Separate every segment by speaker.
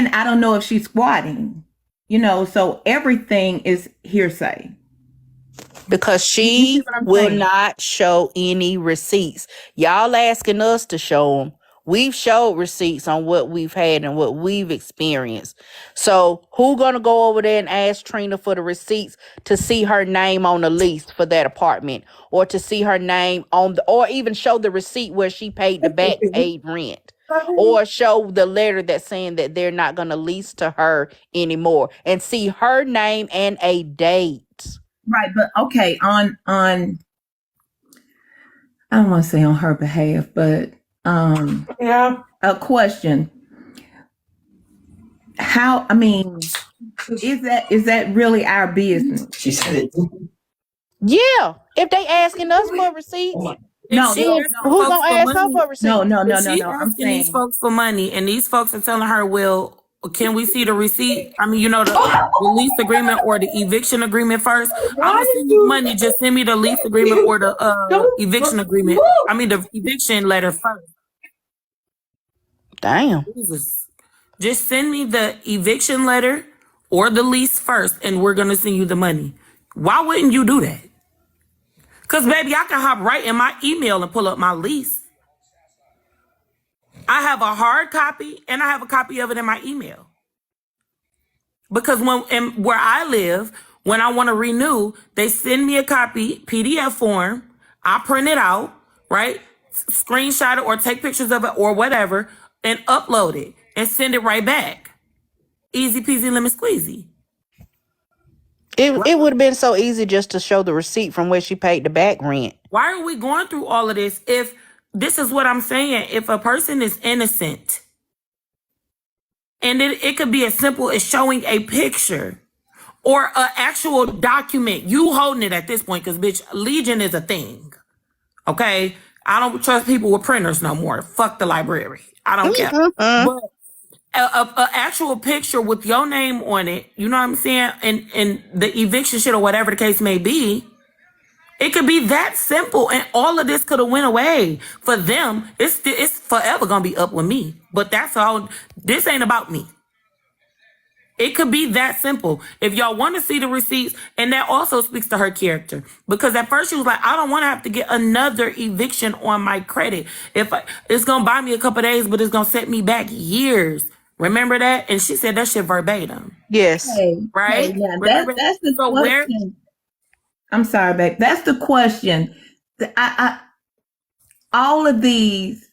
Speaker 1: and I don't know if she's squatting, you know, so everything is hearsay.
Speaker 2: Because
Speaker 1: You see
Speaker 2: she
Speaker 1: what I'm
Speaker 2: will
Speaker 1: saying?
Speaker 2: not show any receipts. Y'all asking us to show them. We've showed receipts on what we've had and what we've experienced. So who gonna go over there and ask Trina for the receipts to see her name on the lease for that apartment, or to see her name on the, or even show the receipt where she paid the back paid rent, or show the letter that's saying that they're not gonna lease to her anymore, and see her name and a date.
Speaker 1: Right, but okay, on I don't want to say on her behalf, but
Speaker 3: Yeah.
Speaker 1: a question. How, I mean, is that really our business?
Speaker 3: She said it.
Speaker 2: Yeah, if they asking us for receipts,
Speaker 1: No,
Speaker 3: She
Speaker 1: no,
Speaker 2: then
Speaker 3: asking
Speaker 2: who
Speaker 1: no,
Speaker 3: folks
Speaker 2: gonna
Speaker 3: for
Speaker 2: ask her
Speaker 3: money.
Speaker 2: for
Speaker 1: no,
Speaker 2: receipts?
Speaker 1: no,
Speaker 3: If
Speaker 1: no, no,
Speaker 3: she
Speaker 1: no. I'm
Speaker 3: asking these
Speaker 1: saying,
Speaker 3: folks for money and these folks are telling her, well, can we see the receipt? I mean, the lease agreement or the eviction agreement first. I'm gonna send you money. Just send me the lease agreement or the eviction agreement. I mean, the eviction letter first.
Speaker 2: Damn.
Speaker 3: Jesus. Just send me the eviction letter or the lease first, and we're gonna send you the money. Why wouldn't you do that? Because, baby, I can hop right in my email and pull up my lease. I have a hard copy and I have a copy of it in my email. Because where I live, when I want to renew, they send me a copy, PDF form. I print it out, right? Screenshot it or take pictures of it or whatever and upload it and send it right back. Easy peasy lemon squeezy.
Speaker 2: It would have been so easy just to show the receipt from where she paid the back rent.
Speaker 3: Why are we going through all of this if this is what I'm saying? If a person is innocent, and it could be as simple as showing a picture or an actual document, you holding it at this point, because, bitch, Legion is a thing. Okay? I don't trust people with printers no more. Fuck the library. I don't care. But a actual picture with your name on it, you know what I'm saying? And the eviction shit or whatever the case may be, it could be that simple, and all of this could have went away. For them, it's forever gonna be up with me. But that's all. This ain't about me. It could be that simple. If y'all want to see the receipts, and that also speaks to her character. Because at first she was like, I don't want to have to get another eviction on my credit. It's gonna buy me a couple days, but it's gonna set me back years. Remember that? And she said that shit verbatim.
Speaker 2: Yes.
Speaker 1: hey,
Speaker 3: Right?
Speaker 1: yeah,
Speaker 3: Remember
Speaker 1: that's the
Speaker 3: so where
Speaker 1: question. I'm sorry, babe. That's the question. All of these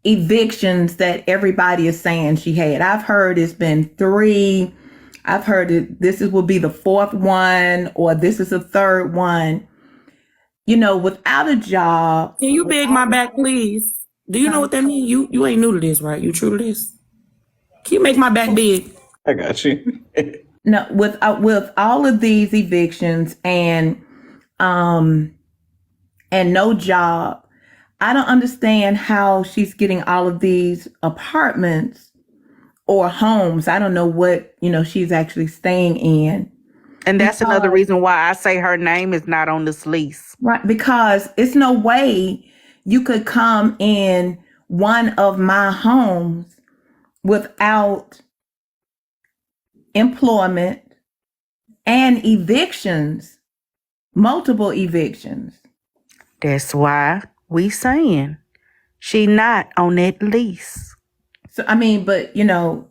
Speaker 1: evictions that everybody is saying she had. I've heard it's been 3. I've heard will be the 4th one, or this is the 3rd one. You know, without a job.
Speaker 3: can you beg my back, please? Do you know what that means? You ain't new to this, right? You true to this? Can you make my back big?
Speaker 4: I got you.
Speaker 1: No, with all of these evictions and no job, I don't understand how she's getting all of these apartments or homes. I don't know what, she's actually staying in.
Speaker 2: And that's another reason why I say her name is not on this lease.
Speaker 1: Right, because it's no way you could come in one of my homes without employment and evictions, multiple evictions.
Speaker 2: That's why we saying she not on that lease.
Speaker 1: So, I mean, but,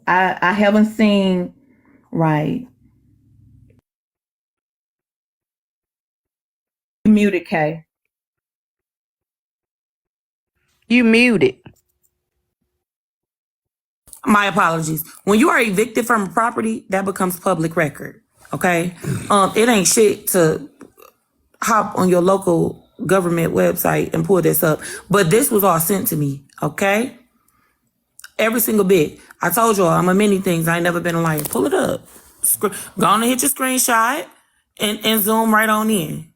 Speaker 1: I haven't seen, right. You muted, Kay.
Speaker 2: You muted.
Speaker 3: My apologies. When you are evicted from a property, that becomes public record. Okay? It ain't shit to hop on your local government website and pull this up. But this was all sent to me. Okay? Every single bit. I told y'all I'm a many things. I ain't never been a liar. Pull it up. Go on and hit your screenshot and zoom right on in.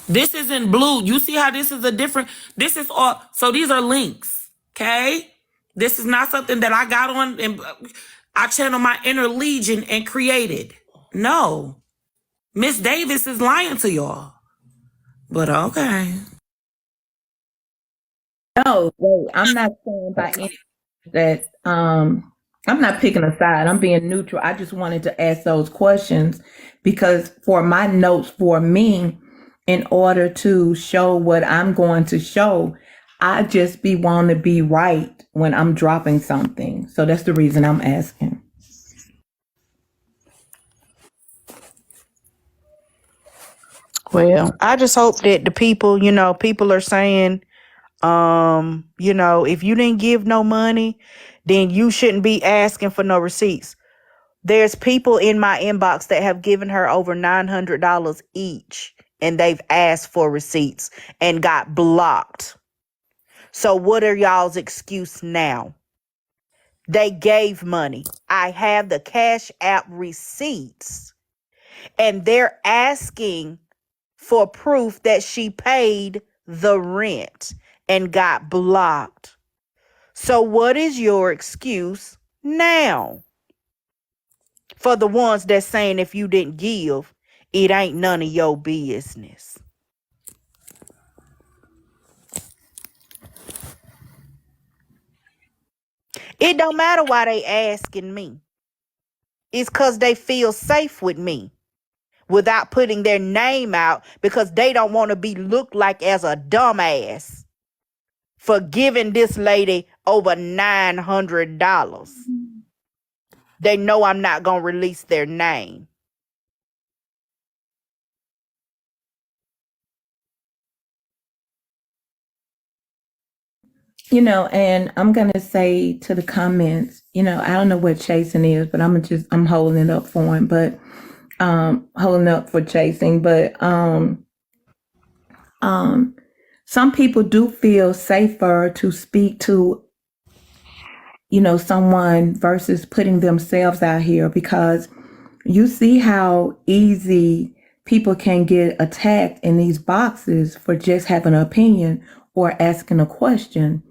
Speaker 3: This is in blue. You see how this is this is all, so these are links. Okay? This is not something that I got on and I channel my inner legion and created. No. Miss Davis is lying to y'all. But okay.
Speaker 1: No, wait, I'm not saying by any. that I'm not picking a side. I'm being neutral. I just wanted to ask those questions because for my notes for me, in order to show what I'm going to show, I just be want to be right when I'm dropping something. So that's the reason I'm asking.
Speaker 2: Well, I just hope that the people, people are saying, if you didn't give no money, then you shouldn't be asking for no receipts. There's people in my inbox that have given her over $900 each, and they've asked for receipts and got blocked. So what are y'all's excuse now? They gave money. I have the Cash App receipts, and they're asking for proof that she paid the rent and got blocked. So what is your excuse now? For the ones that's saying if you didn't give, it ain't none of your business. It don't matter why they asking me. It's because they feel safe with me without putting their name out because they don't want to be looked like as a dumbass for giving this lady over $900. They know I'm not going to release their name.
Speaker 1: And I'm gonna say to the comments, I don't know what chasing is, but I'm holding it up for him, but holding up for chasing, but some people do feel safer to speak to, someone versus putting themselves out here because you see how easy people can get attacked in these boxes for just having an opinion or asking a question.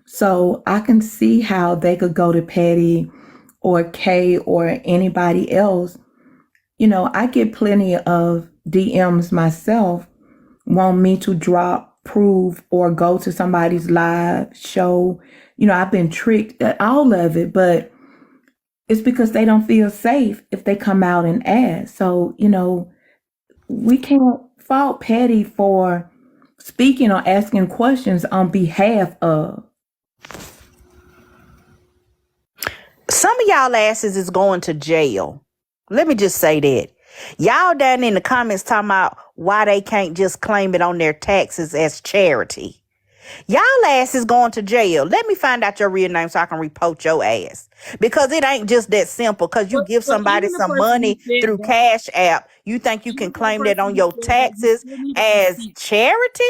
Speaker 1: So I can see how they could go to Patty or Kay or anybody else. I get plenty of DMs myself, want me to drop, prove, or go to somebody's live show. I've been tricked at all of it, but it's because they don't feel safe if they come out and ask. So, we can't fault Patty for speaking or asking questions on behalf of.
Speaker 2: Some of y'all asses is going to jail. Let me just say that. Y'all down in the comments talking about why they can't just claim it on their taxes as charity. Y'all ass is going to jail. Let me find out your real name so I can report your ass. Because it ain't just that simple. Because you give
Speaker 3: But
Speaker 2: somebody
Speaker 3: even the
Speaker 2: some
Speaker 3: person who
Speaker 2: money
Speaker 3: said
Speaker 2: through
Speaker 3: that,
Speaker 2: Cash App, you think you
Speaker 3: even
Speaker 2: can
Speaker 3: for the
Speaker 2: claim that
Speaker 3: person
Speaker 2: on
Speaker 3: who
Speaker 2: your
Speaker 3: said that, you
Speaker 2: taxes
Speaker 3: still need a
Speaker 2: as
Speaker 3: receipt.
Speaker 2: charity?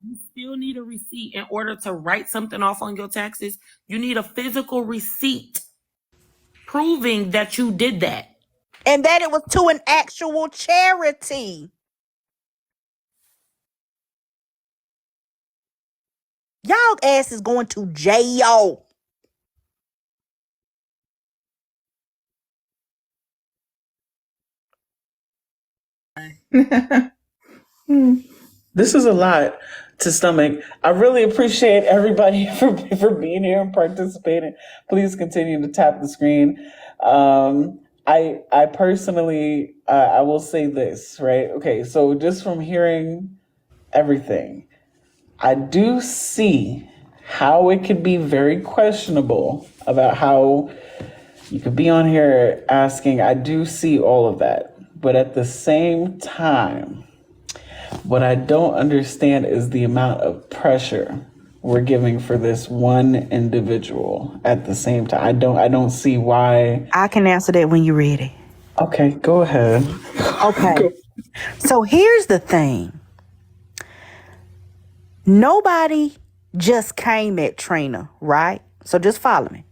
Speaker 3: You still need a receipt in order to write something off on your taxes. You need a physical receipt proving that you did that.
Speaker 2: And that it was to an actual charity. Y'all ass is going to jail.
Speaker 4: This is a lot to stomach. I really appreciate everybody for being here and participating. Please continue to tap the screen. I personally I will say this, right? Okay, so just from hearing everything, I do see how it could be very questionable about how you could be on here asking. I do see all of that, but at the same time, what I don't understand is the amount of pressure we're giving for this one individual at the same time. I don't see why.
Speaker 2: I can answer that when you're ready.
Speaker 4: Okay, go ahead.
Speaker 2: Okay. So here's the thing. Nobody just came at Trina, right? So just follow me.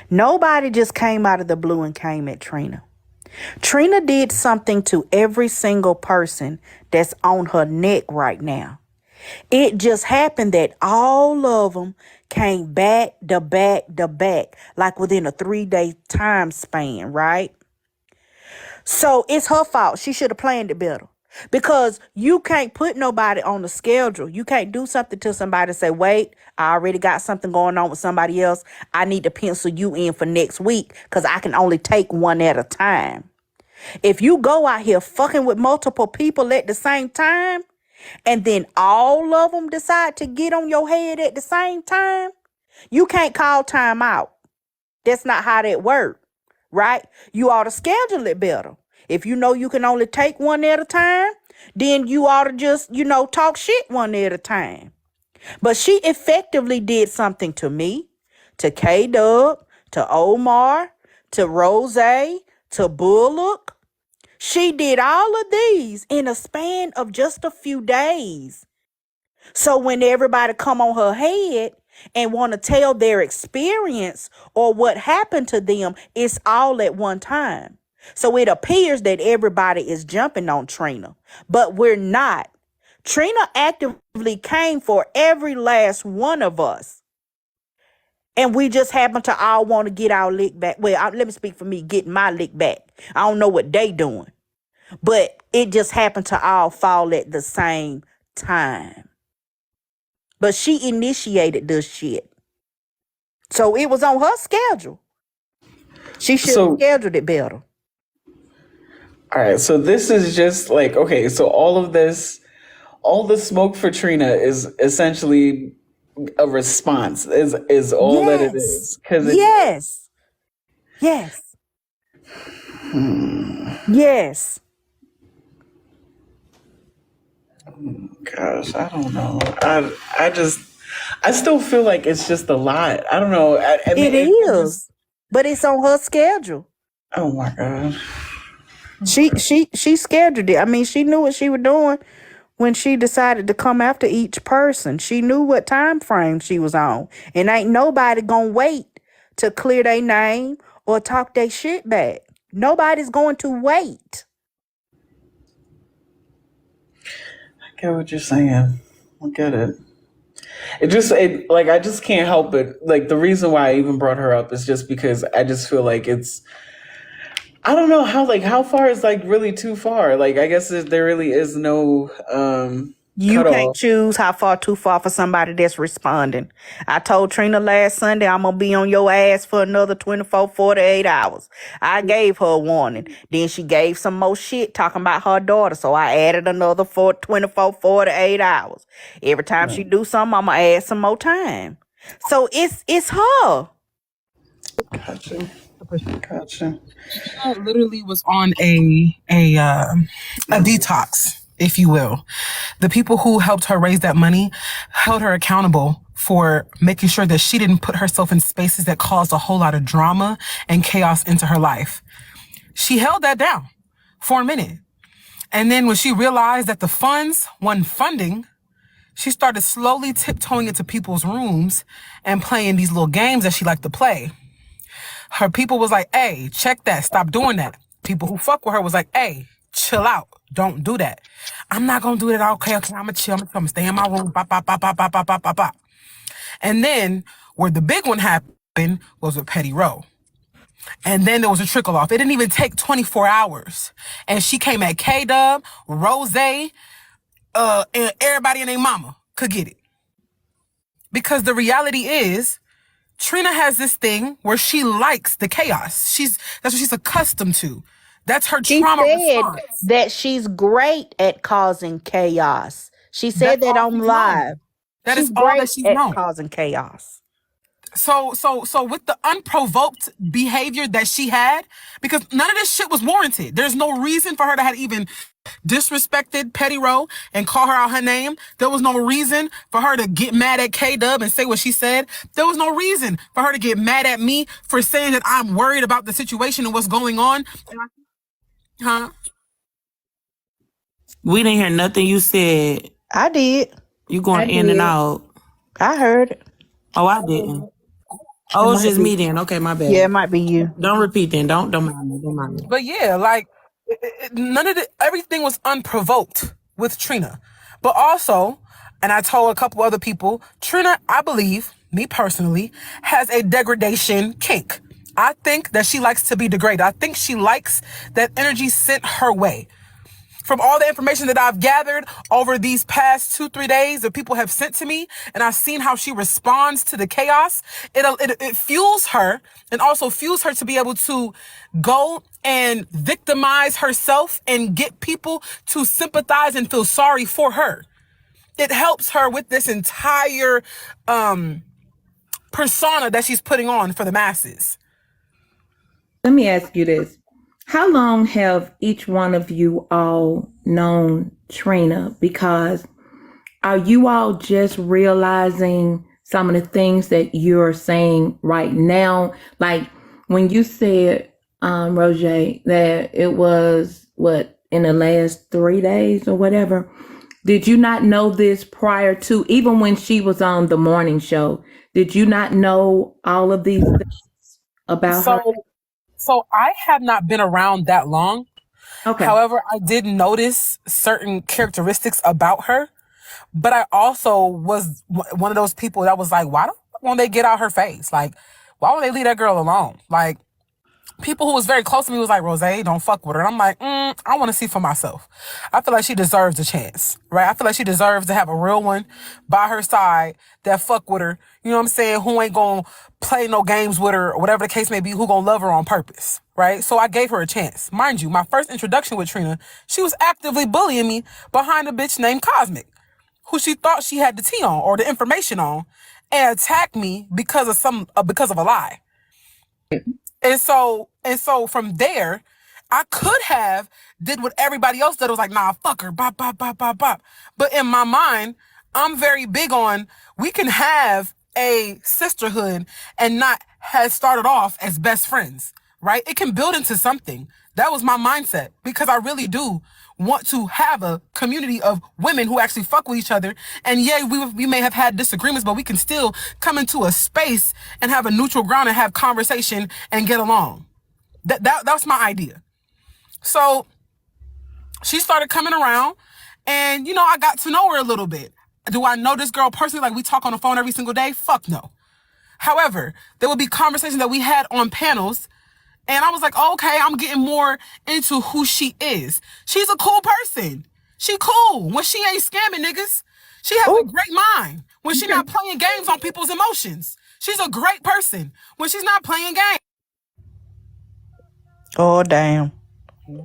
Speaker 2: Nobody just came out of the blue and came at Trina. Trina did something to every single person that's on her neck right now. It just happened that all of them came back to back to back, like within a 3-day time span, right? So it's her fault. She should have planned it better. Because you can't put nobody on the schedule. You can't do something to somebody and say, wait, I already got something going on with somebody else. I need to pencil you in for next week because I can only take one at a time. If you go out here fucking with multiple people at the same time, and then all of them decide to get on your head at the same time, you can't call time out. That's not how that works, right? You ought to schedule it better. If you know you can only take one at a time, then you ought to just, talk shit one at a time. But she effectively did something to me, to K-Dub, to Omar, to Rose, to Bullock. She did all of these in a span of just a few days. So when everybody come on her head and want to tell their experience or what happened to them, it's all at one time. So it appears that everybody is jumping on Trina, but we're not. Trina actively came for every last one of us. And we just happen to all want to get our lick back. Well, let me speak for me, getting my lick back. I don't know what they doing, but it just happened to all fall at the same time. But she initiated this shit. So it was on her schedule. She should have scheduled it better.
Speaker 4: All right, so this is just like, okay, so all the smoke for Trina is essentially a response, is all that it is.
Speaker 2: Yes. Yes.
Speaker 4: Gosh, I don't know. I still feel like it's just a lot. I don't know. I mean,
Speaker 2: it is, but it's on her schedule.
Speaker 4: Oh my God.
Speaker 2: She scheduled it. I mean, she knew what she was doing when she decided to come after each person. She knew what time frame she was on. And ain't nobody gonna wait to clear their name or talk their shit back. Nobody's going to wait.
Speaker 4: I get what you're saying. I get it. I just can't help it. Like, the reason why I even brought her up is just because I just feel like I don't know how far is like really too far. Like, I guess there really is no
Speaker 2: you can't choose how far too far for somebody that's responding. I told Trina last Sunday I'm gonna be on your ass for another 24, 48 hours. I gave her a warning. Then she gave some more shit talking about her daughter, so I added another 24, 48 hours. Every time she do something, I'm gonna add some more time. So it's her.
Speaker 4: Gotcha.
Speaker 5: Trina literally was on a detox, if you will. The people who helped her raise that money held her accountable for making sure that she didn't put herself in spaces that caused a whole lot of drama and chaos into her life. She held that down for a minute. And then when she realized that the funds wasn't funding, she started slowly tiptoeing into people's rooms and playing these little games that she liked to play. Her people was like, hey, check that. Stop doing that. People who fuck with her was like, hey, chill out. Don't do that. I'm not going to do that. Okay, I'm going to chill. I'm going to stay in my room. Bop, bop, bop, bop, bop, bop, bop, bop. And then where the big one happened was with Petty Row. And then there was a trickle off. It didn't even take 24 hours. And she came at K-Dub, Rose, and everybody and their mama could get it. Because the reality is, Trina has this thing where she likes the chaos. That's what she's accustomed to. That's her trauma response.
Speaker 2: That she's great at causing chaos. She said that on live.
Speaker 5: That is all that she's known.
Speaker 2: Causing chaos.
Speaker 5: So with the unprovoked behavior that she had, because none of this shit was warranted. There's no reason for her to have even disrespected Petty Row and call her out her name. There was no reason for her to get mad at K-Dub and say what she said. There was no reason for her to get mad at me for saying that I'm worried about the situation and what's going on. Huh?
Speaker 3: We didn't hear nothing you said.
Speaker 2: I did.
Speaker 3: You going in and out.
Speaker 2: I heard it.
Speaker 3: Oh, I didn't. Oh, it's just me then. Okay, my bad.
Speaker 2: Yeah, it might be you.
Speaker 3: Don't repeat then. Don't mind me. Don't mind me.
Speaker 5: But yeah, like everything was unprovoked with Trina. But also, and I told a couple other people, Trina, I believe, me personally, has a degradation kink. I think that she likes to be degraded. I think she likes that energy sent her way. from all the information that I've gathered over these past 2-3 days that people have sent to me, and I've seen how she responds to the chaos, it fuels her and also fuels her to be able to go and victimize herself and get people to sympathize and feel sorry for her. It helps her with this entire persona that she's putting on for the masses.
Speaker 1: Let me ask you this. How long have each one of you all known Trina? Because are you all just realizing some of the things that you're saying right now? Like when you said, Roger, that it was in the last 3 days or whatever, did you not know this prior to, even when she was on the morning show, did you not know all of these things about her?
Speaker 5: So I have not been around that long.
Speaker 1: Okay.
Speaker 5: However, I did notice certain characteristics about her, but I also was one of those people that was like, why don't they get out her face? Like, why would they leave that girl alone? Like, people who was very close to me was like, Rose, don't fuck with her. And I'm like, I want to see for myself. I feel like she deserves a chance, right? I feel like she deserves to have a real one by her side that fuck with her. You know what I'm saying? Who ain't gonna play no games with her or whatever the case may be, who gonna love her on purpose, right? So I gave her a chance. Mind you, my first introduction with Trina, she was actively bullying me behind a bitch named Cosmic, who she thought she had the tea on or the information on, and attacked me because of a lie. And so from there, I could have did what everybody else did. It was like, nah, fuck her, bop, bop, bop, bop, bop. But in my mind, I'm very big on, we can have a sisterhood and not have started off as best friends, right? It can build into something. That was my mindset, because I really do want to have a community of women who actually fuck with each other. And yeah, we may have had disagreements, but we can still come into a space and have a neutral ground and have conversation and get along. That's my idea. So she started coming around, and I got to know her a little bit. Do I know this girl personally? Like, we talk on the phone every single day? Fuck no. However, there would be conversations that we had on panels, and I was like, oh, okay, I'm getting more into who she is. She's a cool person. She cool when she ain't scamming niggas. She has a great mind when she's not playing games on people's emotions. She's a great person when she's not playing games.
Speaker 2: Oh, damn.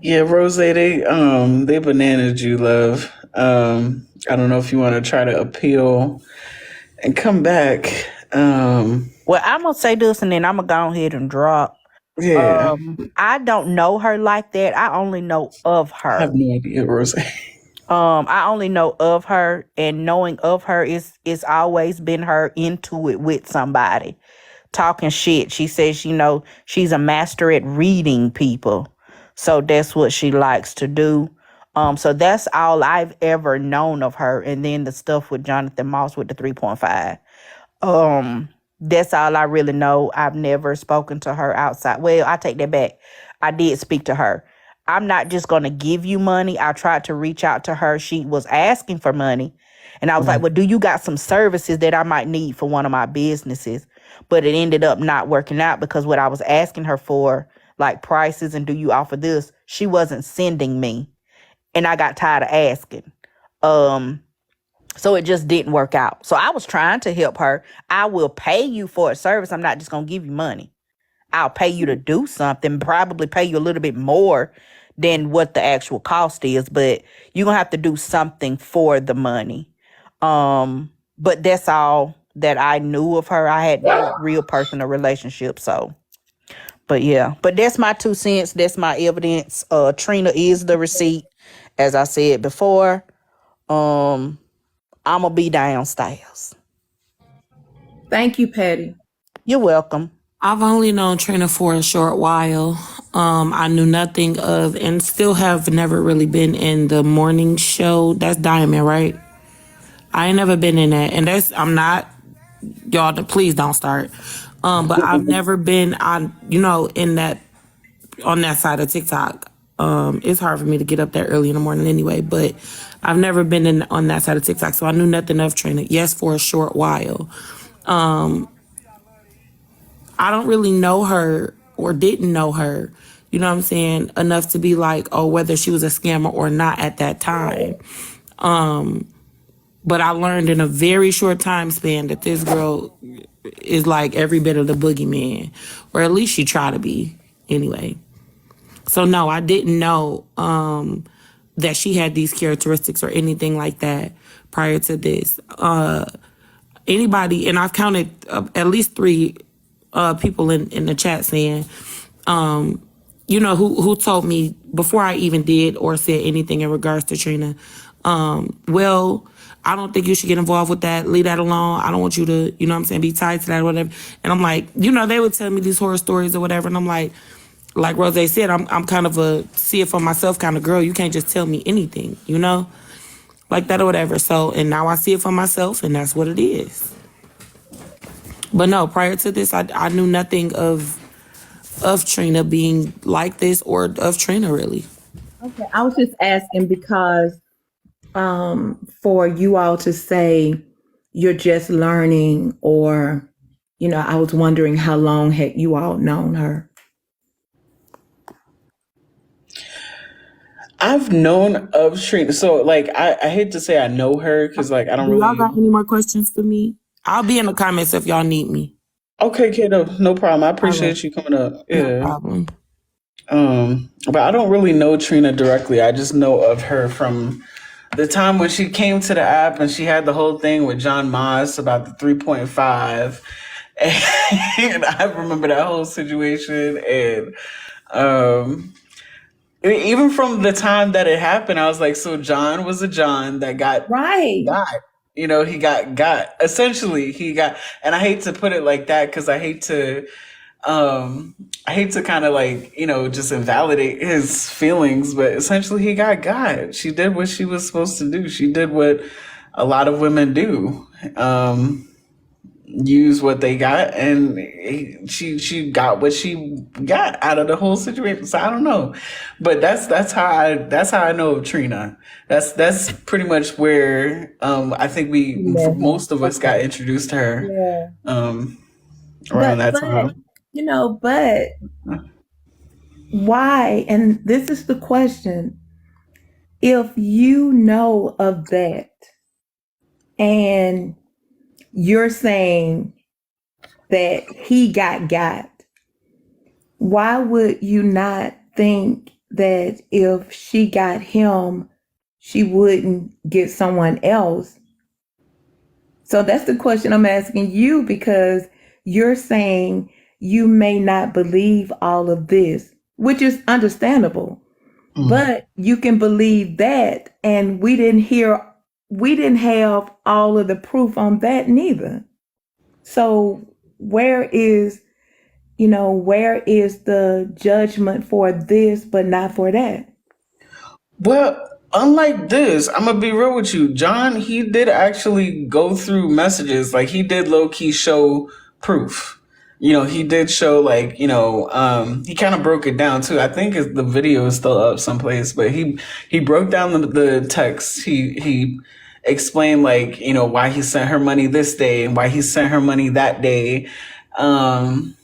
Speaker 4: Yeah, Rose, they bananaed you, love. I don't know if you want to try to appeal and come back.
Speaker 2: Well, I'm going to say this and then I'm going to go ahead and drop.
Speaker 4: Yeah.
Speaker 2: I don't know her like that. I only know of her.
Speaker 4: I have no idea, Rose.
Speaker 2: I only know of her, and knowing of her is always been her into it with somebody, talking shit. She says, she's a master at reading people. So that's what she likes to do. So that's all I've ever known of her. And then the stuff with Jonathan Moss with the 3.5. That's all I really know. I've never spoken to her outside. Well, I take that back. I did speak to her. I'm not just going to give you money. I tried to reach out to her. She was asking for money. And I was like, well, do you got some services that I might need for one of my businesses? But it ended up not working out, because what I was asking her for, like prices and do you offer this, she wasn't sending me. And I got tired of asking. So it just didn't work out. So I was trying to help her. I will pay you for a service. I'm not just going to give you money. I'll pay you to do something, probably pay you a little bit more than what the actual cost is, but you're going to have to do something for the money. But that's all that I knew of her. I had no real personal relationship. So, but yeah, but that's my 2 cents. That's my evidence. Trina is the receipt. As I said before, I'm going to be downstairs.
Speaker 1: Thank you, Patty.
Speaker 2: You're welcome.
Speaker 3: I've only known Trina for a short while. I knew nothing of, and still have never really been in the morning show. That's Diamond, right? I ain't never been in that. And I'm not, y'all, please don't start. But I've never been on, in that, on that side of TikTok. It's hard for me to get up there early in the morning anyway, but I've never been on that side of TikTok, so I knew nothing of Trina. Yes, for a short while. I don't really know her, or didn't know her, you know what I'm saying, enough to be like, oh, whether she was a scammer or not at that time. But I learned in a very short time span that this girl is like every bit of the boogeyman, or at least she tried to be anyway. So no, I didn't know that she had these characteristics or anything like that prior to this. Anybody, and I've counted at least 3 people in the chat saying, who told me before I even did or said anything in regards to Trina, well, I don't think you should get involved with that. Leave that alone. I don't want you to, be tied to that or whatever. And I'm like, they would tell me these horror stories or whatever. And I'm like Rose said, I'm kind of a see it for myself kind of girl. You can't just tell me anything, like that or whatever. So, and now I see it for myself, and that's what it is. But no, prior to this, I knew nothing of Trina being like this or of Trina really.
Speaker 1: Okay, I was just asking because for you all to say you're just learning, or I was wondering how long had you all known her?
Speaker 4: I've known of Trina, so like I hate to say I know her because like I don't
Speaker 3: Do
Speaker 4: really.
Speaker 3: y'all got any more questions for me? I'll be in the comments if y'all need me.
Speaker 4: Okay, Kato, no problem. I appreciate you coming up. Yeah.
Speaker 3: No problem.
Speaker 4: But I don't really know Trina directly. I just know of her from the time when she came to the app and she had the whole thing with John Moss about the 3.5. And I remember that whole situation. And even from the time that it happened, I was like, so John was a John that got
Speaker 1: Right.
Speaker 4: he got essentially he got, and I hate to put it like that because I hate to kind of like, just invalidate his feelings, but essentially he got. She did what she was supposed to do. She did what a lot of women do. Use what they got, and she got what she got out of the whole situation. So I don't know, but that's how I know of Trina. That's pretty much where I think most of us got introduced to her around that time.
Speaker 1: But why? And this is the question: if you know of that, and you're saying that he got, why would you not think that if she got him, she wouldn't get someone else? So that's the question I'm asking you, because you're saying you may not believe all of this, which is understandable, but you can believe that, and we didn't have all of the proof on that neither. So where is the judgment for this but not for that?
Speaker 4: Well, unlike this, I'm gonna be real with you. John, he did actually go through messages. Like he did low key show proof. He did show like, he kind of broke it down too. I think the video is still up someplace, but he broke down the text. He explained like, why he sent her money this day and why he sent her money that day, from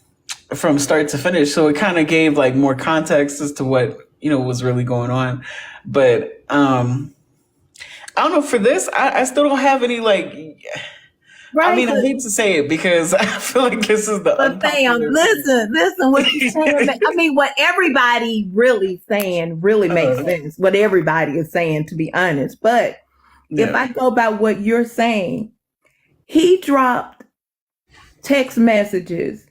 Speaker 4: start to finish. So it kind of gave like more context as to what, was really going on. But I don't know, for this, I still don't have any like,
Speaker 1: Right.
Speaker 4: I mean, I hate to say it because I feel like this is the
Speaker 1: But fam, listen what you're saying. I mean, what everybody really saying really makes sense. What everybody is saying, to be honest. But if I go by what you're saying, he dropped text messages.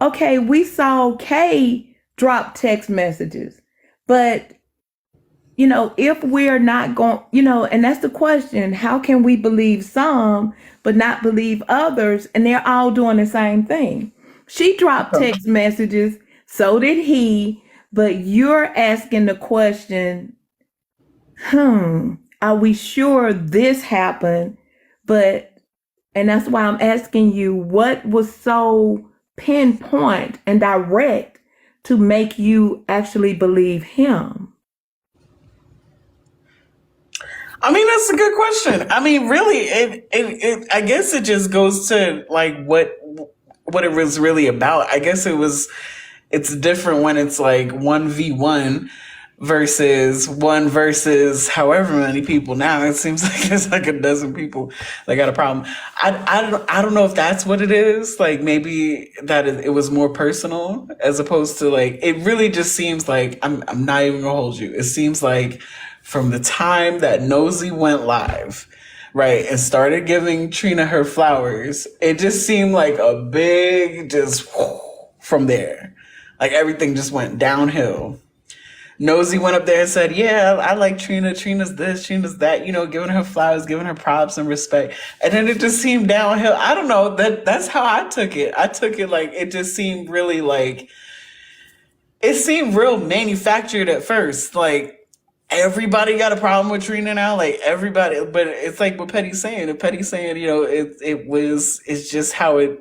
Speaker 1: Okay, we saw Kay drop text messages. But, if we're not going, and that's the question, how can we believe some but not believe others? And they're all doing the same thing. She dropped text messages, so did he, but you're asking the question, are we sure this happened? And that's why I'm asking you, what was so pinpoint and direct to make you actually believe him?
Speaker 4: I mean, that's a good question. I mean, really, it I guess it just goes to like what it was really about. I guess it was it's different when it's like 1v1 versus one versus however many people. Now it seems like there's like a dozen people that got a problem. I don't know if that's what it is. Like maybe that it was more personal as opposed to like, it really just seems like, I'm not even gonna hold you. It seems like from the time that Nosy went live, right, and started giving Trina her flowers, it just seemed like a big just from there. Like everything just went downhill. Nosy went up there and said, "Yeah, I like Trina. Trina's this, Trina's that." Giving her flowers, giving her props and respect. And then it just seemed downhill. I don't know. That's how I took it. I took it like it just seemed really like it seemed real manufactured at first. Like everybody got a problem with Trina now. Like everybody, but it's like what Petty's saying. If Petty's saying, it's just how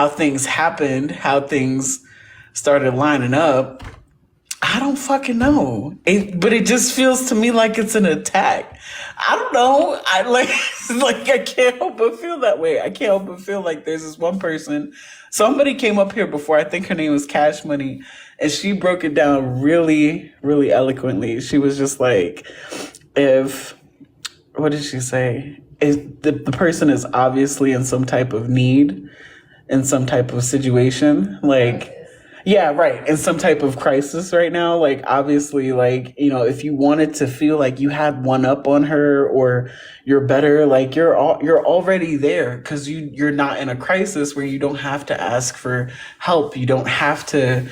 Speaker 4: things happened, how things started lining up. I don't fucking know. But it just feels to me like it's an attack. I don't know. I like like I can't help but feel that way. I can't help but feel like there's this one person. Somebody came up here before. I think her name was Cash Money, and she broke it down really, really eloquently. She was just like, what did she say? If the person is obviously in some type of need, in some type of situation, like. Yeah, right. In some type of crisis right now, like obviously, like, if you wanted to feel like you had one up on her or you're better, like you're already there because you're not in a crisis where you don't have to ask for help. You don't have to,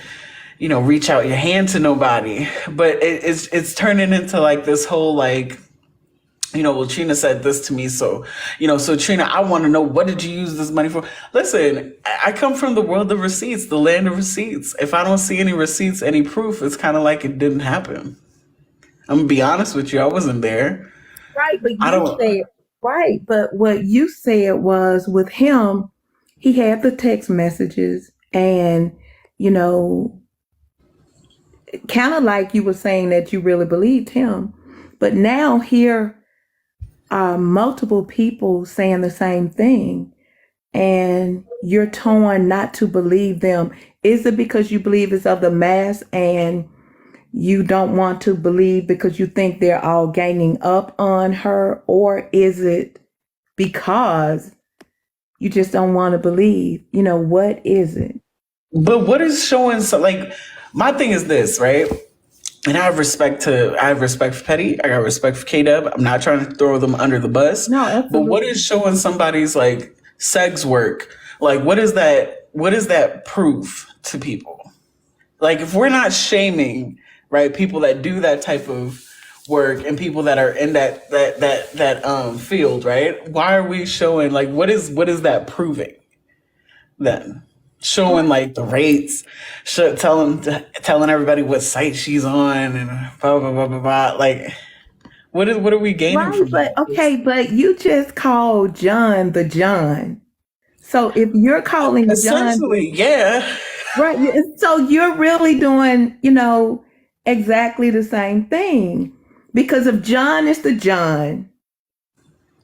Speaker 4: reach out your hand to nobody. But it's turning into like this whole like, well, Trina said this to me. So Trina, I want to know, what did you use this money for? Listen, I come from the world of receipts, the land of receipts. If I don't see any receipts, any proof, it's kind of like it didn't happen. I'm gonna be honest with you. I wasn't there.
Speaker 1: Right. But but what you said was with him, he had the text messages and, kind of like you were saying that you really believed him. But now here are multiple people saying the same thing, and you're torn not to believe them. Is it because you believe it's of the mass and you don't want to believe because you think they're all ganging up on her? Or is it because you just don't want to believe? What is it?
Speaker 4: But what is showing, so like, my thing is this, right? And I have respect for Petty. I got respect for K-Dub. I'm not trying to throw them under the bus.
Speaker 1: No, absolutely.
Speaker 4: But what is showing somebody's like sex work? Like, what is that proof to people? Like, if we're not shaming, right, people that do that type of work and people that are in that field, right? Why are we showing, like, what is that proving then? Showing like the rates, telling everybody what site she's on and blah blah blah blah blah. Like, what are we gaining from
Speaker 1: Right,
Speaker 4: that?
Speaker 1: but you just called John the John. So if you're calling John,
Speaker 4: Essentially, yeah.
Speaker 1: right, so you're really doing, exactly the same thing. Because if John is the John,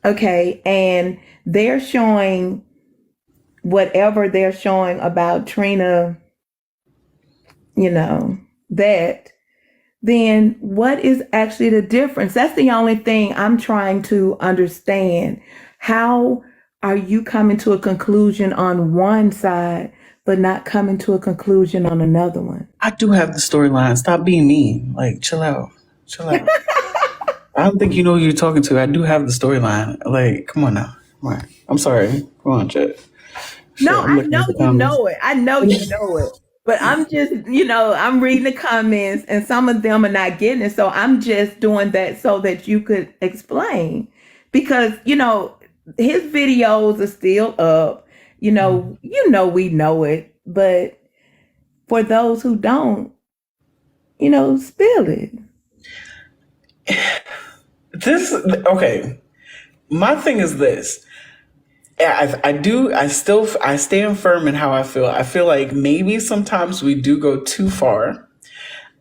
Speaker 1: okay, and they're showing whatever they're showing about Trina, that, then what is actually the difference? That's the only thing I'm trying to understand. How are you coming to a conclusion on one side, but not coming to a conclusion on another one?
Speaker 4: I do have the storyline. Stop being mean. Like, chill out. I don't think you know who you're talking to. I do have the storyline. Like, come on now. Come on. I'm sorry. Come on, Chet.
Speaker 1: No, I know you know it. I know you know it. But I'm just, I'm reading the comments and some of them are not getting it. So I'm just doing that so that you could explain. Because, his videos are still up. We know it. But for those who don't, spill it.
Speaker 4: Okay. My thing is this. I stand firm in how I feel. I feel like maybe sometimes we do go too far.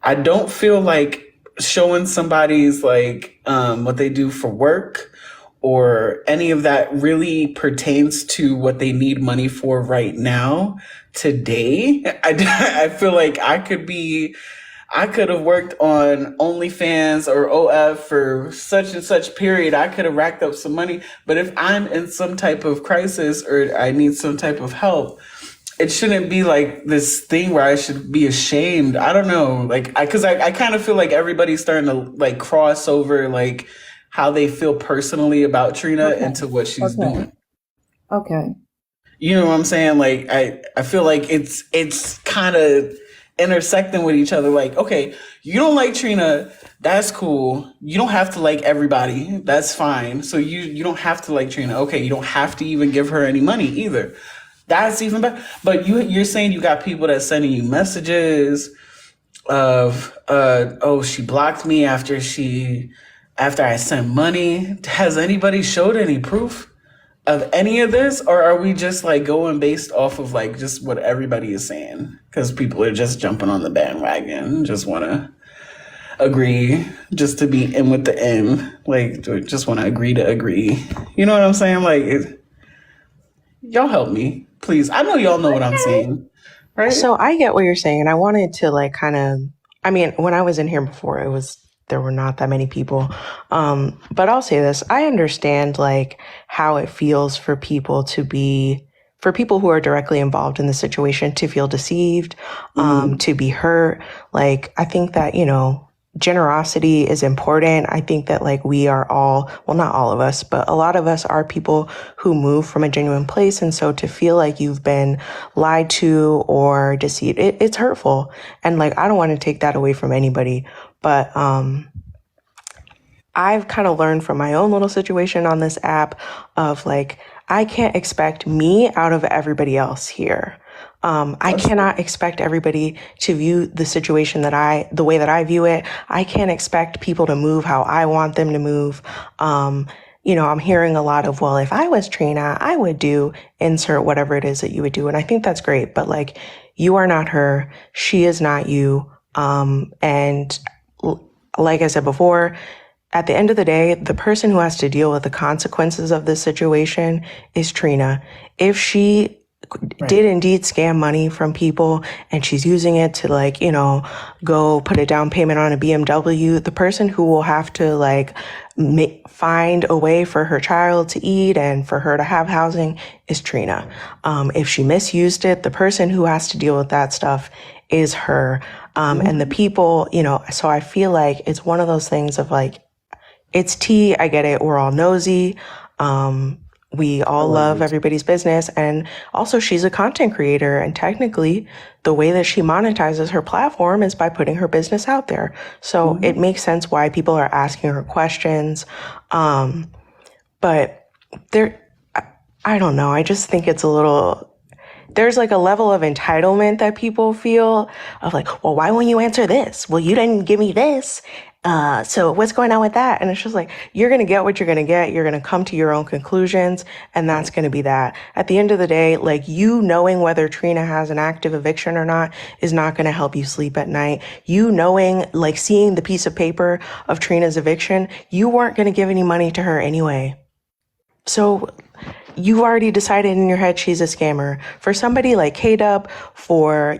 Speaker 4: I don't feel like showing somebody's like what they do for work or any of that really pertains to what they need money for right now. today, I feel like I could have worked on OnlyFans or OF for such and such period. I could have racked up some money. But if I'm in some type of crisis or I need some type of help, it shouldn't be like this thing where I should be ashamed. I don't know. Like, because I kind of feel like everybody's starting to like cross over like how they feel personally about Trina into what she's doing.
Speaker 1: Okay.
Speaker 4: You know what I'm saying? Like, I feel like it's kind of intersecting with each other. Like, okay, you don't like Trina, that's cool. You don't have to like everybody, that's fine. So you don't have to like Trina. Okay, you don't have to even give her any money either. That's even better. But you're saying you got people that sending you messages of oh, she blocked me after I sent money. Has anybody showed any proof of any of this, or are we just like going based off of like just what everybody is saying because people are just jumping on the bandwagon, just want to agree just to be in with the in, like just want to agree, you know what I'm saying? Like, y'all help me please. I know y'all know what I'm saying, right?
Speaker 6: So I get what you're saying, and I wanted to like kind of, I mean, when I was in here before, there were not that many people. But I'll say this, I understand like how it feels for people who are directly involved in the situation to feel deceived, to be hurt. Like, I think that, generosity is important. I think that like we are all, well, not all of us, but a lot of us are people who move from a genuine place. And so to feel like you've been lied to or deceived, it's hurtful. And like, I don't want to take that away from anybody, but, I've kind of learned from my own little situation on this app of like, I can't expect me out of everybody else here. I cannot expect everybody to view the situation the way that I view it. I can't expect people to move how I want them to move. I'm hearing a lot of, well, if I was Trina, I would do insert whatever it is that you would do. And I think that's great. But like, you are not her. She is not you. And like I said before, at the end of the day, the person who has to deal with the consequences of this situation is Trina. If she did indeed scam money from people and she's using it to like, go put a down payment on a BMW, the person who will have to like find a way for her child to eat and for her to have housing is Trina. If she misused it, the person who has to deal with that stuff is her. And the people, so I feel like it's one of those things of like, it's tea. I get it. We're all nosy. We all love everybody's business. And also she's a content creator. And technically the way that she monetizes her platform is by putting her business out there. So it makes sense why people are asking her questions. But I don't know. I just think it's there's like a level of entitlement that people feel of like, well, why won't you answer this? Well, you didn't give me this. So what's going on with that? And it's just like, you're going to get what you're going to get. You're going to come to your own conclusions. And that's going to be that. At the end of the day, like you knowing whether Trina has an active eviction or not is not going to help you sleep at night. You knowing, like seeing the piece of paper of Trina's eviction, you weren't going to give any money to her anyway. So you've already decided in your head she's a scammer. For somebody like K-Dub, for,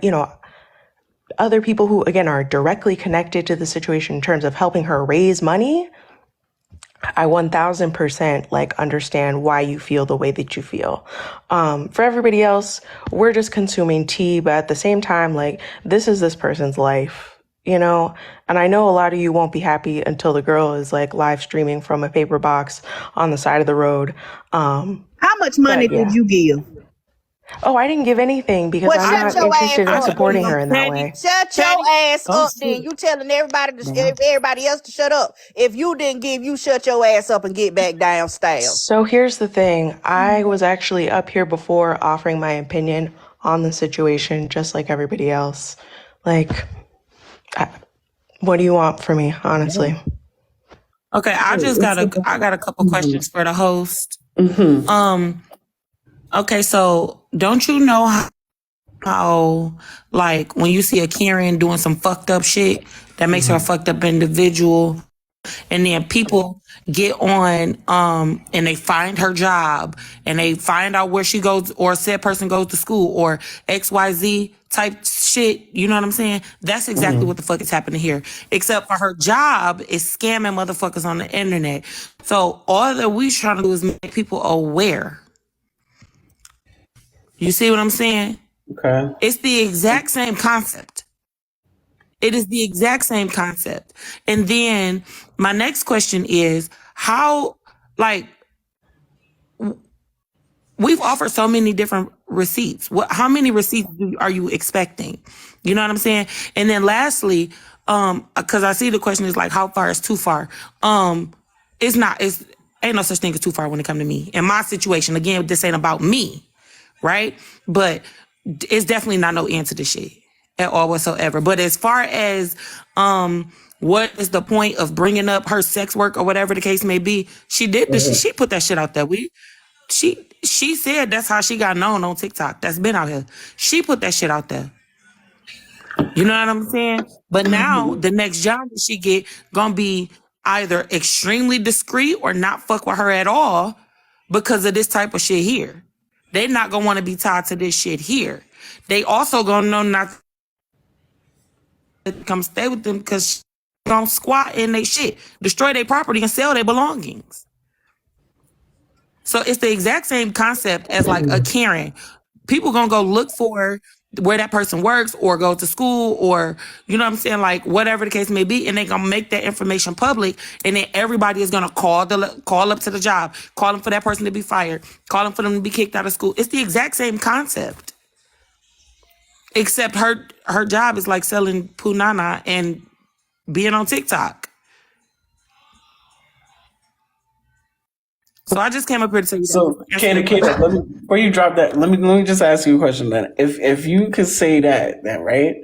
Speaker 6: other people who, again, are directly connected to the situation in terms of helping her raise money, I 1000% like understand why you feel the way that you feel. For everybody else, we're just consuming tea, but at the same time, like this is this person's life, and I know a lot of you won't be happy until the girl is like live streaming from a paper box on the side of the road.
Speaker 2: How much money did you give?
Speaker 6: Oh, I didn't give anything because I'm not interested in supporting her in that way.
Speaker 2: Shut your ass up then. You telling everybody else to shut up. If you didn't give, you shut your ass up and get back downstairs.
Speaker 6: So here's the thing. I was actually up here before offering my opinion on the situation, just like everybody else. Like, what do you want from me, honestly?
Speaker 3: Okay, I got a couple questions for the host. Okay, so don't you know how like when you see a Karen doing some fucked up shit that makes her a fucked up individual, and then people get on and they find her job and they find out where she goes or said person goes to school or XYZ type shit, you know what I'm saying? That's exactly what the fuck is happening here. Except for her job is scamming motherfuckers on the internet. So all that we trying to do is make people aware. You see what I'm saying?
Speaker 4: Okay.
Speaker 3: It's the exact same concept. It is the exact same concept. And then my next question is how, like, we've offered so many different receipts. How many receipts are you expecting? You know what I'm saying? And then lastly, because I see the question is like, how far is too far? It's ain't no such thing as too far when it come to me. In my situation, again, this ain't about me, right? But it's definitely not no end to this shit at all whatsoever. But as far as what is the point of bringing up her sex work or whatever the case may be, she did this. She put that shit out there. She said that's how she got known on TikTok. That's been out here. She put that shit out there. You know what I'm saying? But now the next job that she get gonna be either extremely discreet or not fuck with her at all because of this type of shit here. They not gonna want to be tied to this shit here. They also gonna know not to come stay with them because she gonna squat in they shit, destroy their property and sell their belongings. So it's the exact same concept as like a Karen. People gonna go look for where that person works or go to school or, you know what I'm saying, like whatever the case may be, and they gonna make that information public, and then everybody is gonna call up to the job, call them for that person to be fired, call them for them to be kicked out of school. It's the exact same concept. Except her job is like selling punana and being on TikTok. So I just came up here to tell you that.
Speaker 4: So, Kata, before you drop that, let me just ask you a question then. If you could say that right?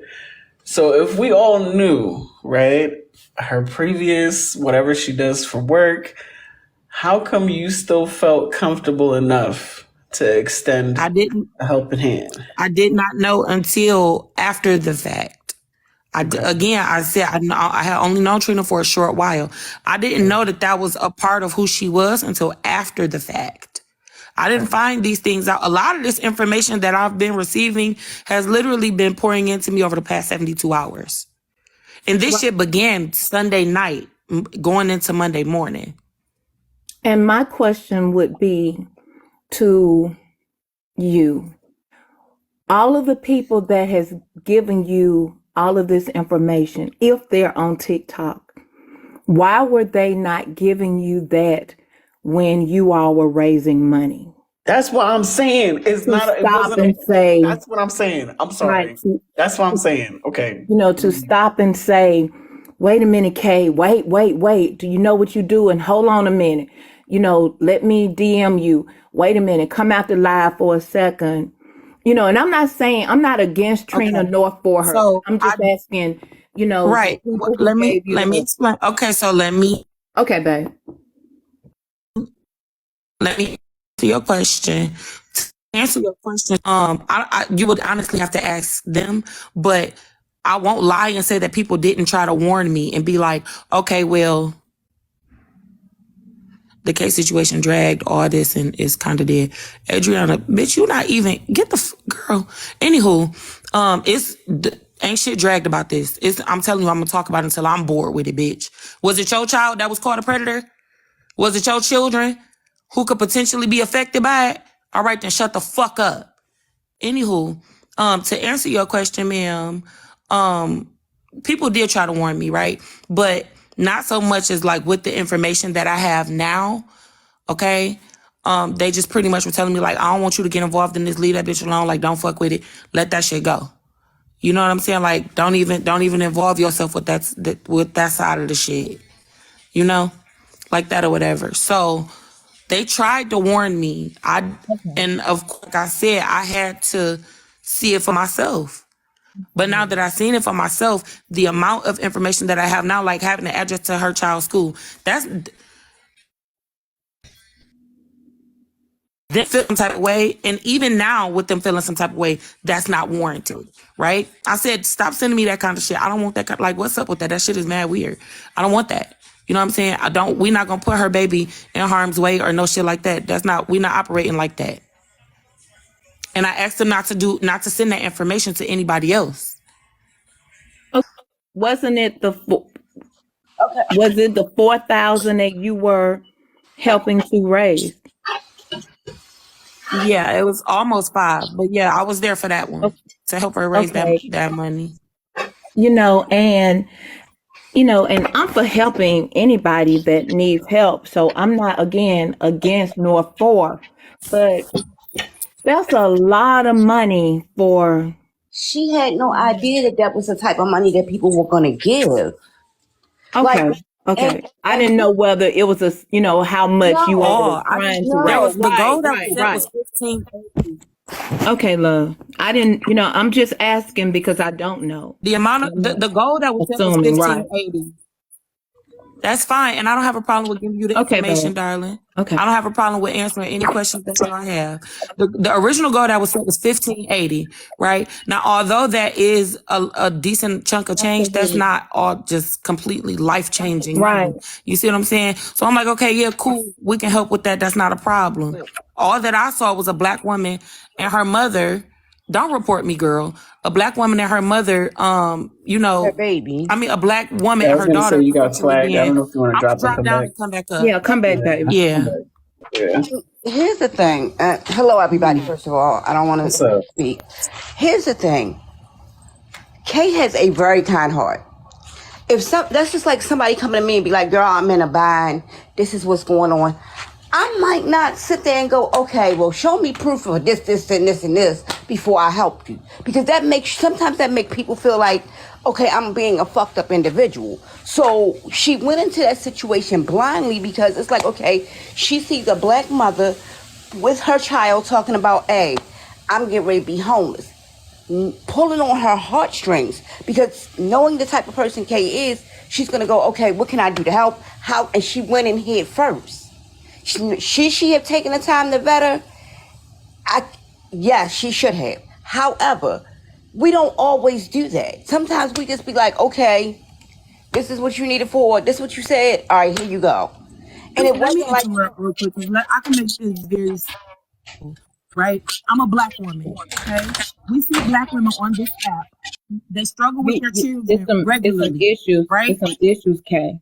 Speaker 4: So if we all knew, right, her previous whatever she does for work, how come you still felt comfortable enough to extend a helping hand?
Speaker 3: I did not know until after the fact. I said I had only known Trina for a short while. I didn't know that was a part of who she was until after the fact. I didn't find these things out. A lot of this information that I've been receiving has literally been pouring into me over the past 72 hours. And this shit began Sunday night, going into Monday morning.
Speaker 1: And my question would be to you. All of the people that has given you all of this information, if they're on TikTok, why were they not giving you that when you all were raising money?
Speaker 4: That's what I'm saying. It's
Speaker 1: to
Speaker 4: not.
Speaker 1: Stop and say.
Speaker 4: That's what I'm saying. I'm sorry. Right. That's what I'm saying. Okay.
Speaker 1: You know, to stop and say, "Wait a minute, Kay. Wait. Do you know what you do? And hold on a minute. You know, let me DM you. Wait a minute. Come out the live for a second." You know, and I'm not against Trina nor for her. So I'm just asking, you know.
Speaker 3: Right. Let me explain. Okay, so
Speaker 1: Okay, babe.
Speaker 3: Let me answer your question. To answer your question, you would honestly have to ask them, but I won't lie and say that people didn't try to warn me and be like, okay, well, the case situation dragged, all this, and it's kind of dead. Adriana, bitch, you not even, get the girl. Anywho, ain't shit dragged about this. I'm telling you, I'm going to talk about it until I'm bored with it, bitch. Was it your child that was caught a predator? Was it your children who could potentially be affected by it? All right, then shut the fuck up. Anywho, to answer your question, ma'am, people did try to warn me, right? But not so much as like with the information that I have now, okay? They just pretty much were telling me like, I don't want you to get involved in this, leave that bitch alone, like don't fuck with it, let that shit go. You know what I'm saying? Like don't even involve yourself with that side of the shit. You know? Like that or whatever. So they tried to warn me. And of course, like I said, I had to see it for myself. But now that I've seen it for myself, the amount of information that I have now, like having the address to her child's school, that's them feel some type of way. And even now with them feeling some type of way, that's not warranted, right? I said, stop sending me that kind of shit. I don't want that. Like, what's up with that? That shit is mad weird. I don't want that. You know what I'm saying? We're not gonna put her baby in harm's way or no shit like that. We're not operating like that. And I asked them not to send that information to anybody else.
Speaker 1: Wasn't it
Speaker 7: Okay.
Speaker 1: was it the 4,000 that you were helping to raise?
Speaker 3: Yeah, it was almost 5, but yeah, I was there for that one to help her raise
Speaker 1: Okay.
Speaker 3: that money.
Speaker 1: And I'm for helping anybody that needs help. So I'm not again against nor for, but that's a lot of money for.
Speaker 7: She had no idea that was the type of money that people were going to give.
Speaker 1: Okay.
Speaker 7: Like,
Speaker 1: Okay. I
Speaker 7: and
Speaker 1: didn't know whether it was how much you all were
Speaker 3: I just
Speaker 1: trying to
Speaker 3: there
Speaker 1: raise.
Speaker 3: was the goal that
Speaker 1: Right,
Speaker 3: was set was 1580.
Speaker 1: Okay, love. I didn't, I'm just asking because I don't know.
Speaker 3: The amount of the goal that was set was
Speaker 1: Assuming, right.
Speaker 3: 1580. That's fine, and I don't have a problem with giving you the
Speaker 1: Okay,
Speaker 3: information,
Speaker 1: babe.
Speaker 3: darling.
Speaker 1: Okay.
Speaker 3: I don't have a problem with answering any questions that y'all have. The original goal that was set was 1580, right? Now, although that is a decent chunk of change, that's not all just completely life changing.
Speaker 1: Right.
Speaker 3: You see what I'm saying? So I'm like, okay, yeah, cool. We can help with that. That's not a problem. All that I saw was a black woman and her mother. Don't report me, girl. A black woman and her mother,
Speaker 7: her baby.
Speaker 3: I mean, a black woman
Speaker 4: Yeah, I
Speaker 3: and
Speaker 4: was
Speaker 3: her
Speaker 4: gonna say
Speaker 3: daughter.
Speaker 4: you got flagged. I don't know if you want to
Speaker 3: I'm gonna
Speaker 4: drop and
Speaker 3: drop
Speaker 4: come
Speaker 3: down
Speaker 4: back.
Speaker 3: and come back up.
Speaker 1: Yeah, come back, babe.
Speaker 3: Yeah.
Speaker 4: Yeah.
Speaker 7: Here's the thing. Hello, everybody. First of all, I don't want
Speaker 4: What's up?
Speaker 7: to speak. Here's the thing. Kay has a very kind heart. That's just like somebody coming to me and be like, girl, I'm in a bind. This is what's going on. I might not sit there and go, okay, well, show me proof of this, and this, and this before I help you. Because sometimes that makes people feel like, okay, I'm being a fucked up individual. So she went into that situation blindly because it's like, okay, she sees a black mother with her child talking about, hey, I'm getting ready to be homeless. Pulling on her heartstrings because knowing the type of person Kay is, she's going to go, okay, what can I do to help? How? And she went in head first. Should she have taken the time to vet her? Yes, she should have. However, we don't always do that. Sometimes we just be like, okay, this is what you needed for. This is what you said. All right, here you go. And it wasn't like
Speaker 3: interrupt real quick because I can make this very simple, right? I'm a black woman, okay? We see black women on this app. They struggle with their children regularly,
Speaker 1: issues,
Speaker 3: right?
Speaker 1: It's some issues, Kay.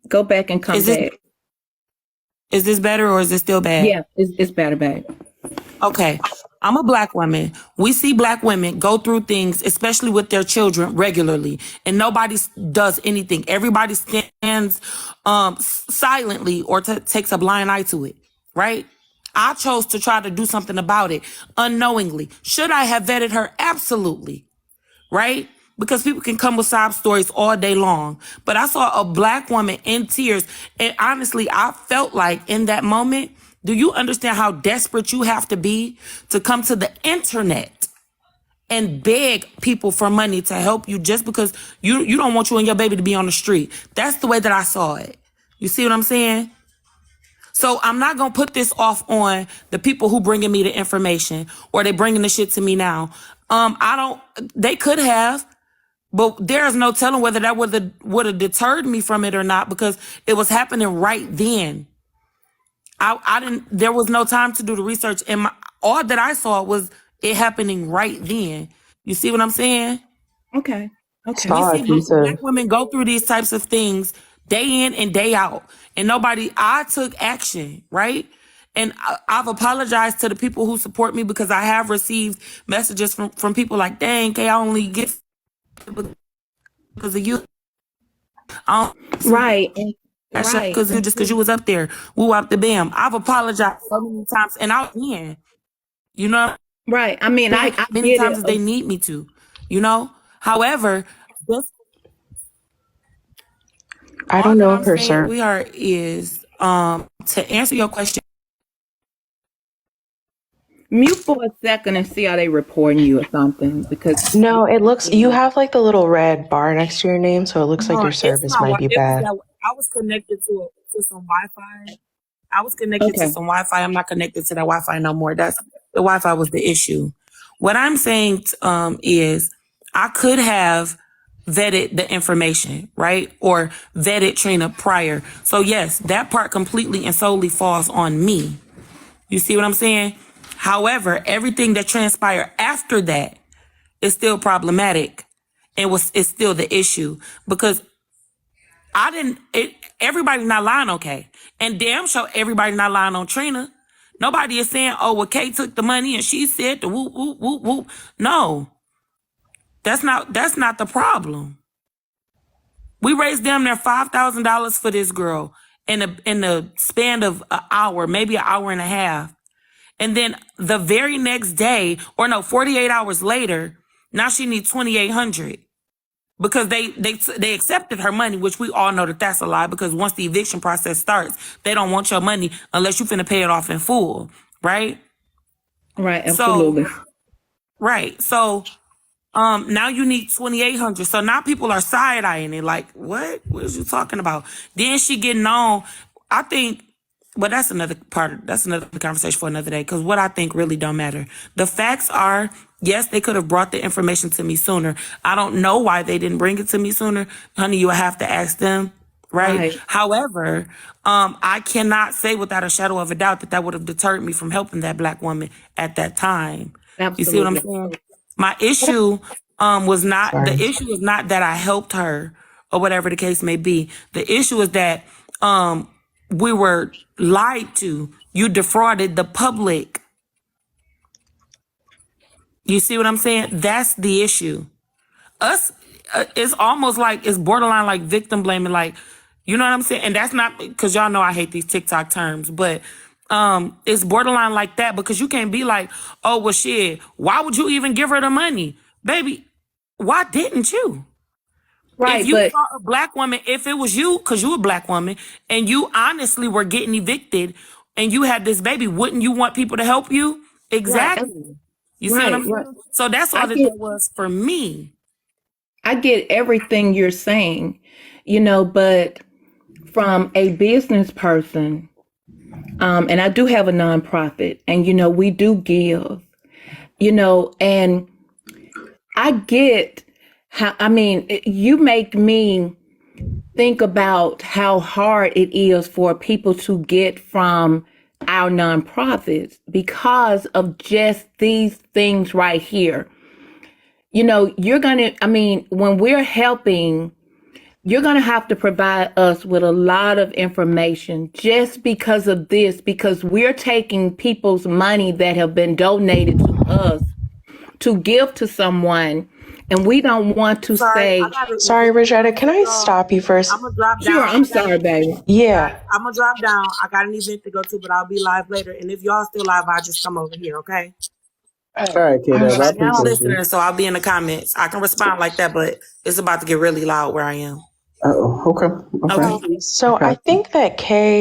Speaker 1: Go back and come back.
Speaker 3: Is this better or is it still bad?
Speaker 1: Yeah, it's better, babe.
Speaker 3: Okay. I'm a black woman. We see black women go through things, especially with their children regularly, and nobody does anything. Everybody stands silently or takes a blind eye to it, right? I chose to try to do something about it unknowingly. Should I have vetted her? Absolutely. Right? Because people can come with sob stories all day long. But I saw a black woman in tears. And honestly, I felt like in that moment, do you understand how desperate you have to be to come to the internet and beg people for money to help you just because you don't want you and your baby to be on the street? That's the way that I saw it. You see what I'm saying? So I'm not going to put this off on the people who bringing me the information or they bringing the shit to me now. They could have, but there's no telling whether that would have deterred me from it or not because it was happening right then. There was no time to do the research and all that I saw was it happening right then. You see what I'm saying?
Speaker 1: Okay.
Speaker 3: We see black women go through these types of things day in and day out. And I took action, right? And I've apologized to the people who support me because I have received messages from people like, dang, Kay, I only get because of you.
Speaker 1: Right.
Speaker 3: Right. Because you was up there. Woo out the bam. I've apologized so many times and I'll win. You know?
Speaker 1: Right. I mean, I
Speaker 3: many times as they need me to, you know? However,
Speaker 6: I don't know her, sir.
Speaker 3: We are is to answer your question.
Speaker 1: Mute for a second and see how they reporting you or something because
Speaker 6: No, it looks you have like the little red bar next to your name, so it looks like your service might be bad.
Speaker 3: I was connected to some Wi-Fi. I was connected to some Wi-Fi. I'm not connected to that Wi-Fi no more. The Wi-Fi was the issue. What I'm saying is I could have vetted the information, right? Or vetted Trina prior. So yes, that part completely and solely falls on me. You see what I'm saying? However, everything that transpired after that is still problematic and is still the issue because everybody not lying on Kay. And damn sure everybody not lying on Trina. Nobody is saying, oh, well, Kay took the money and she said the whoop, whoop, whoop, whoop. No, that's not the problem. We raised damn near $5,000 for this girl in the span of an hour, maybe an hour and a half. And then the very next day, 48 hours later, now she needs $2,800 because they accepted her money, which we all know that that's a lie because once the eviction process starts, they don't want your money unless you finna pay it off in full, right?
Speaker 1: Right, absolutely.
Speaker 3: So now you need $2,800. So now people are side-eyeing it like, what is you talking about? Then she getting on, I think. But that's another conversation for another day. Because what I think really don't matter. The facts are, yes, they could have brought the information to me sooner. I don't know why they didn't bring it to me sooner. Honey, you have to ask them, right? However, I cannot say without a shadow of a doubt that would have deterred me from helping that Black woman at that time.
Speaker 1: Absolutely.
Speaker 3: You see what I'm saying? My issue was not, the issue is not that I helped her or whatever the case may be. The issue is that we were lied to. You defrauded the public. You see what I'm saying? That's the issue. It's almost like, it's borderline like victim blaming, like, you know what I'm saying? And that's not, because y'all know I hate these TikTok terms, but it's borderline like that because you can't be like, oh, well, shit, why would you even give her the money? Baby, why didn't you?
Speaker 1: Right,
Speaker 3: if you saw a Black woman, if it was you, because you a Black woman, and you honestly were getting evicted and you had this baby, wouldn't you want people to help you? Exactly.
Speaker 1: Right.
Speaker 3: You see what I'm saying? So that's all that was for me.
Speaker 1: I get everything you're saying, but from a business person, and I do have a nonprofit, and, we do give, and I get you make me think about how hard it is for people to get from our nonprofits because of just these things right here. When we're helping, you're going to have to provide us with a lot of information just because of this, because we're taking people's money that have been donated to us to give to someone. And we don't want to say...
Speaker 6: Sorry, Rajetta, can I stop you first?
Speaker 3: I'm going to drop down.
Speaker 1: Sure, I'm sorry, baby.
Speaker 6: Yeah.
Speaker 3: I'm going to drop down. I got an event to go to, but I'll be live later. And if y'all still live, I'll just come over here, okay?
Speaker 4: All right, Kiddo.
Speaker 3: Right now I'm listening, so I'll be in the comments. I can respond like that, but it's about to get really loud where I am.
Speaker 4: Oh, okay.
Speaker 6: So I think that Kay